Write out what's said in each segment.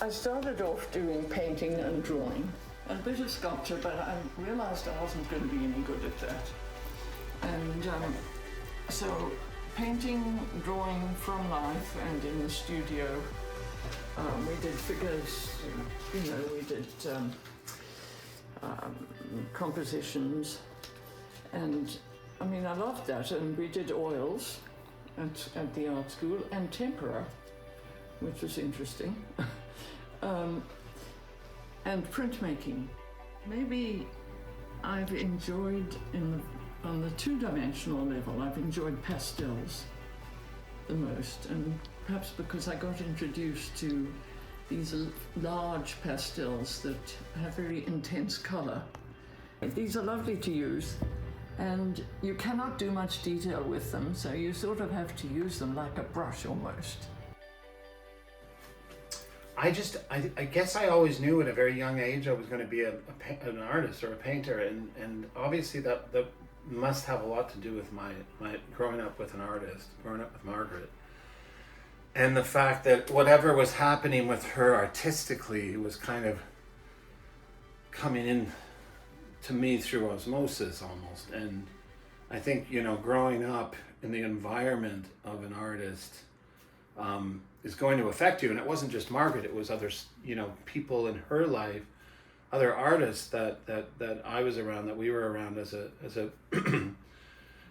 I started off doing painting and drawing, and a bit of sculpture, but I realised I wasn't going to be any good at that. And so painting, drawing from life and in the studio, we did figures, we did compositions, and I mean, I loved that. And we did oils at the art school, and tempera, which was interesting, and printmaking. Maybe I've enjoyed, on the two-dimensional level, I've enjoyed pastels the most, and perhaps because I got introduced to these large pastels that have very intense colour. These are lovely to use, and you cannot do much detail with them, so you sort of have to use them like a brush almost. I guess I always knew at a very young age I was going to be an artist or a painter, and obviously that must have a lot to do with my growing up with an artist, growing up with Margaret. And the fact that whatever was happening with her artistically was kind of coming in to me through osmosis almost. And I think, growing up in the environment of an artist is going to affect you. And it wasn't just Margaret, it was other, people in her life, other artists that I was around, that we were around as a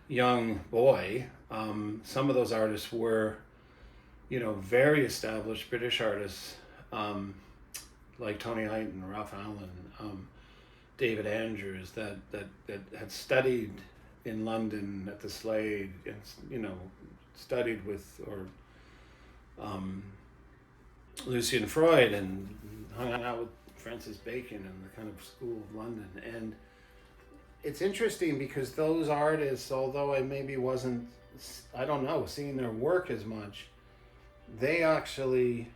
young boy. Some of those artists were, very established British artists, like Tony Heighton, Ralph Allen, David Andrews, that had studied in London at the Slade, and studied with Lucian Freud, and hung out with Francis Bacon and the kind of School of London. And it's interesting because those artists, although I maybe wasn't, seeing their work as much, they actually,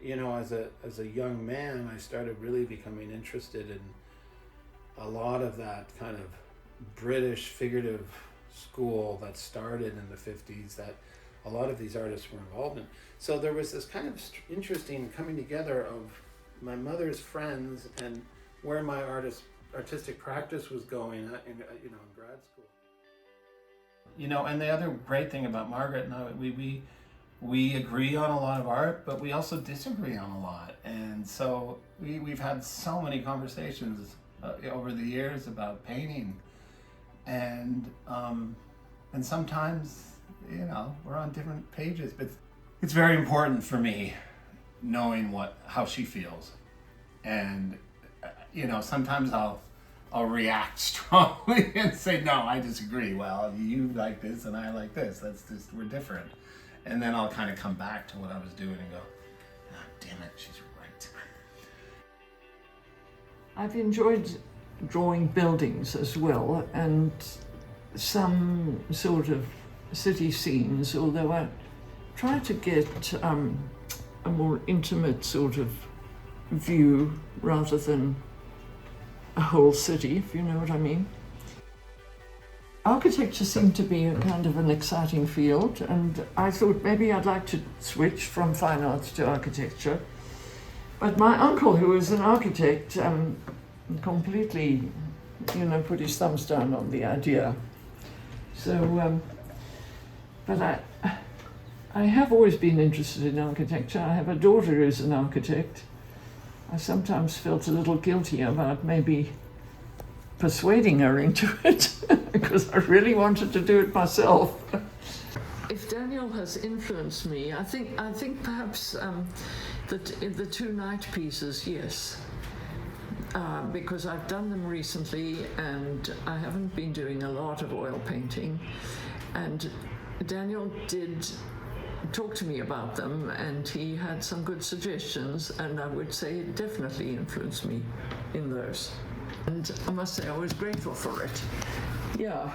as a young man, I started really becoming interested in a lot of that kind of British figurative school that started in the 50s, that a lot of these artists were involved in. So there was this kind of interesting coming together of my mother's friends and where my artistic practice was going in grad school. And the other great thing about Margaret and I, we agree on a lot of art, but we also disagree on a lot. And so we've had so many conversations over the years about painting, and sometimes, we're on different pages, but it's very important for me knowing how she feels. And, sometimes I'll react strongly and say, no, I disagree. Well, you like this and I like this. We're different. And then I'll kind of come back to what I was doing and go, ah, damn it, she's right. I've enjoyed drawing buildings as well, and some sort of city scenes, although I try to get a more intimate sort of view rather than a whole city, if you know what I mean. Architecture seemed to be a kind of an exciting field, and I thought maybe I'd like to switch from fine arts to architecture. But my uncle, who is an architect, completely, put his thumbs down on the idea. So, but I have always been interested in architecture. I have a daughter who's an architect. I sometimes felt a little guilty about maybe persuading her into it because I really wanted to do it myself. If Daniel has influenced me, I think perhaps the two night pieces, yes, because I've done them recently and I haven't been doing a lot of oil painting, and Daniel did talk to me about them, and he had some good suggestions, and I would say it definitely influenced me in those. And I must say I was grateful for it. Yeah,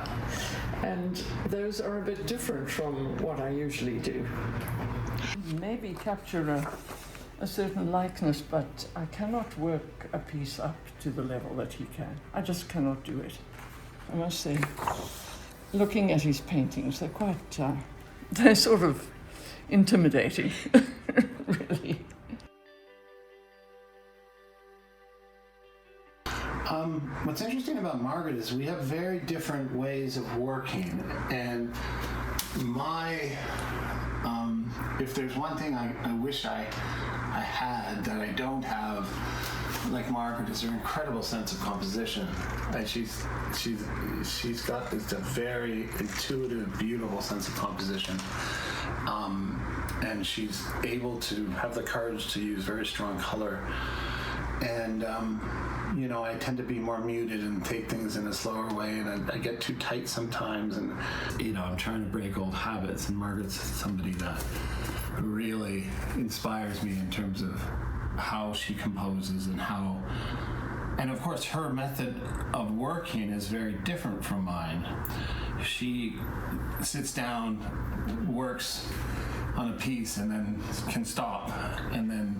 and those are a bit different from what I usually do. Maybe capture a certain likeness, but I cannot work a piece up to the level that he can. I just cannot do it. I must say, looking at his paintings, they're quite, they're sort of intimidating, really. what's interesting about Margaret is we have very different ways of working, and if there's one thing I wish I had that I don't have, like Margaret, is her incredible sense of composition. And she's got this a very intuitive, beautiful sense of composition, and she's able to have the courage to use very strong color. And I tend to be more muted and take things in a slower way, and I get too tight sometimes, and I'm trying to break old habits, and Margaret's somebody that really inspires me in terms of how she composes and of course her method of working is very different from mine. She sits down, works on a piece, and then can stop, and then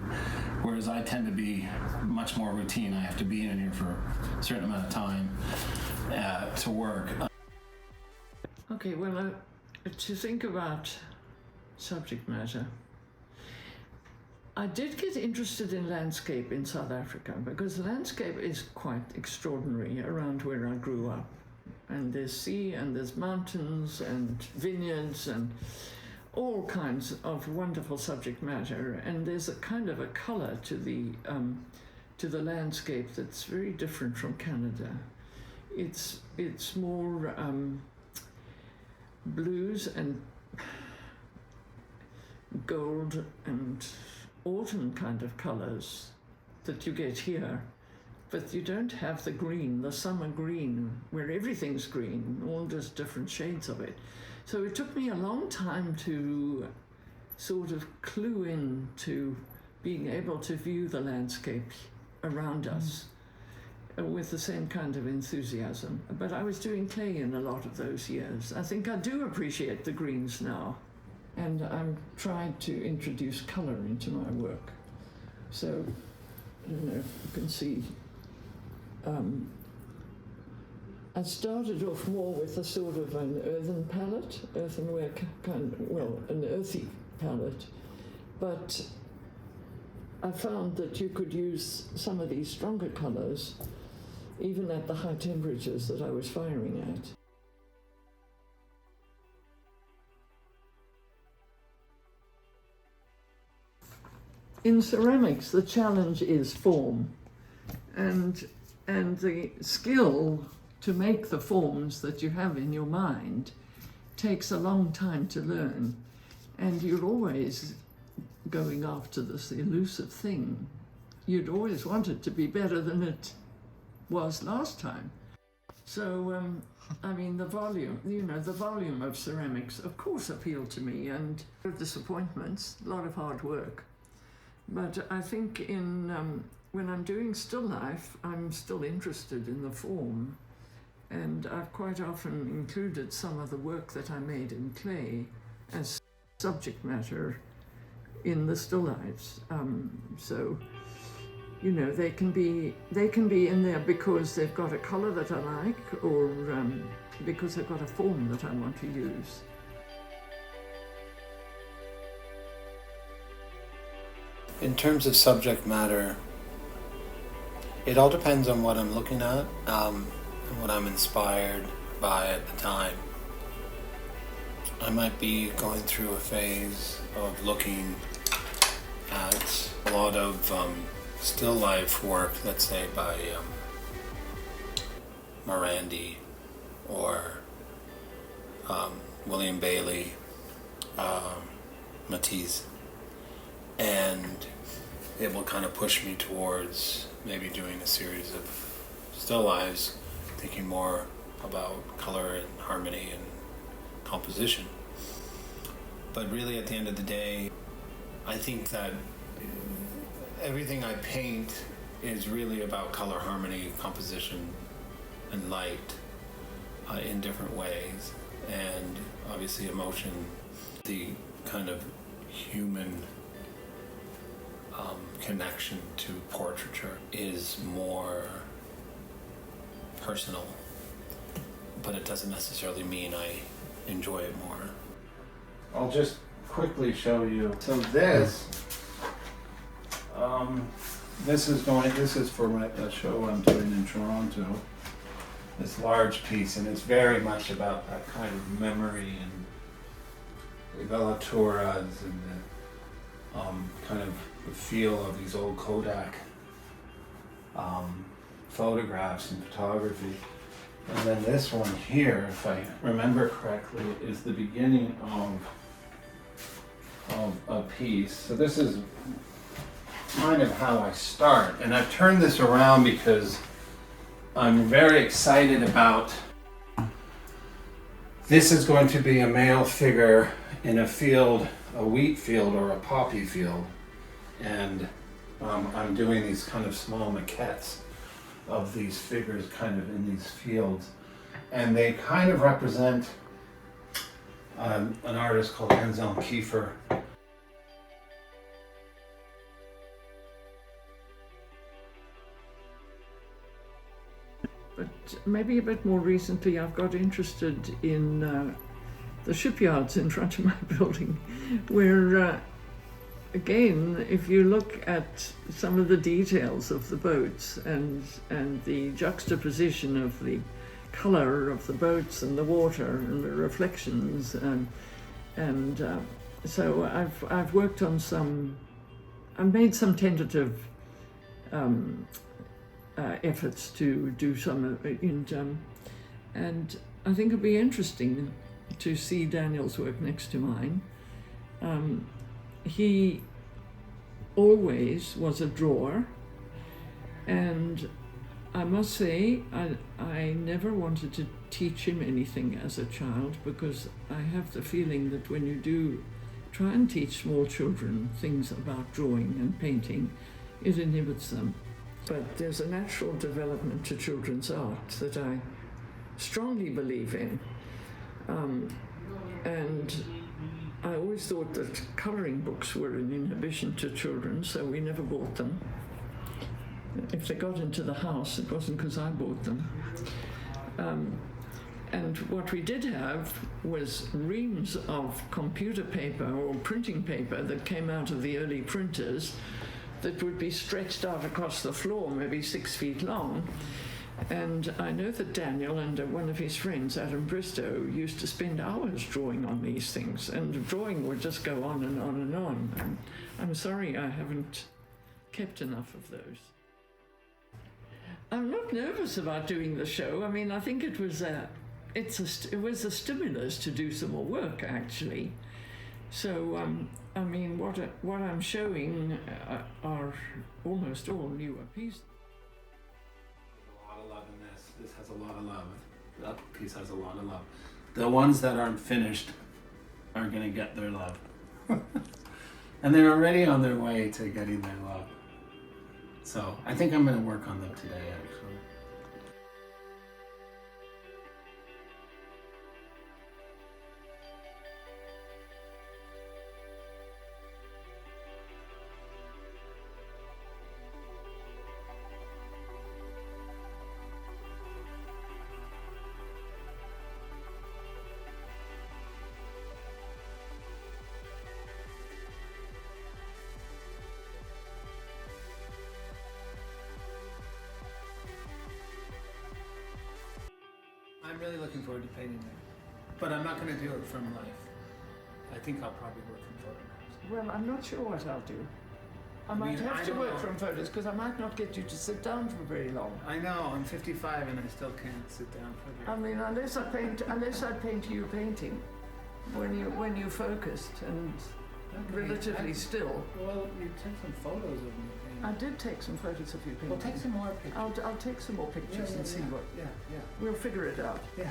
whereas I tend to be much more routine. I have to be in here for a certain amount of time to work. Okay, well, to think about subject matter, I did get interested in landscape in South Africa because landscape is quite extraordinary around where I grew up. And there's sea and there's mountains and vineyards and all kinds of wonderful subject matter. And there's a kind of a color to the landscape that's very different from Canada. It's more blues and gold and autumn kind of colors that you get here, but you don't have the green, the summer green, where everything's green, all just different shades of it. So it took me a long time to sort of clue in to being able to view the landscape around us with the same kind of enthusiasm. But I was doing clay in a lot of those years. I think I do appreciate the greens now. And I'm trying to introduce color into my work. So, you can see, I started off more with a sort of an earthenware kind, an earthy palette, but I found that you could use some of these stronger colors even at the high temperatures that I was firing at. In ceramics, the challenge is form, and the skill to make the forms that you have in your mind takes a long time to learn, and you're always going after this elusive thing. You'd always want it to be better than it was last time. So, the volume of ceramics, of course, appealed to me, and disappointments, a lot of hard work. But I think when I'm doing still life, I'm still interested in the form. And I've quite often included some of the work that I made in clay as subject matter in the still lifes. So, they can be in there because they've got a color that I like, or because they've got a form that I want to use. In terms of subject matter, it all depends on what I'm looking at and what I'm inspired by at the time. I might be going through a phase of looking at a lot of still life work, let's say by Morandi or William Bailey, Matisse. And it will kind of push me towards maybe doing a series of still lives, thinking more about color and harmony and composition. But really at the end of the day, I think that everything I paint is really about color, harmony, composition, and light in different ways. And obviously emotion, the kind of human connection to portraiture is more personal, but it doesn't necessarily mean I enjoy it more. I'll just quickly show you. So this this is for a show I'm doing in Toronto. This large piece, and it's very much about that kind of memory and the Vellaturas and the kind of the feel of these old Kodak photographs and photography. And then this one here, if I remember correctly, is the beginning of a piece. So this is kind of how I start. And I've turned this around because I'm very excited about this is going to be a male figure in a field, a wheat field or a poppy field. And I'm doing these kind of small maquettes of these figures kind of in these fields. And they kind of represent an artist called Anselm Kiefer. But maybe a bit more recently I've got interested in the shipyards in front of my building, where again, if you look at some of the details of the boats and the juxtaposition of the colour of the boats and the water and the reflections, so I've worked on I've made some tentative efforts to do some of it, and I think it'd be interesting to see Daniel's work next to mine. He always was a drawer, and I must say I never wanted to teach him anything as a child, because I have the feeling that when you do try and teach small children things about drawing and painting, it inhibits them. But there's a natural development to children's art that I strongly believe in. And I always thought that colouring books were an inhibition to children, so we never bought them. If they got into the house, it wasn't because I bought them. And what we did have was reams of computer paper or printing paper that came out of the early printers that would be stretched out across the floor, maybe 6 feet long. And I know that Daniel and one of his friends, Adam Bristow, used to spend hours drawing on these things, and the drawing would just go on and on and on. And I'm sorry I haven't kept enough of those. I'm not nervous about doing the show. I mean, I think it was a stimulus to do some more work, actually. So, I mean, what I'm showing are almost all newer pieces. A lot of love in this. This has a lot of love. That piece has a lot of love. The ones that aren't finished are going to get their love. And they're already on their way to getting their love. So I think I'm going to work on them today, actually. I'm really looking forward to painting it, but I'm not going to do it from life. I think I'll probably work from photographs. Well, I'm not sure what I'll do. I might have to work from photos, because I might not get you to sit down for very long. I know, I'm 55 and I still can't sit down for very long. I mean, unless I paint you painting, when you focused and relatively still. Well, you took some photos of me painting. I did take some photos of you painting. Well, take some more pictures. I'll take some more pictures and see what. Yeah. We'll figure it out. Yeah.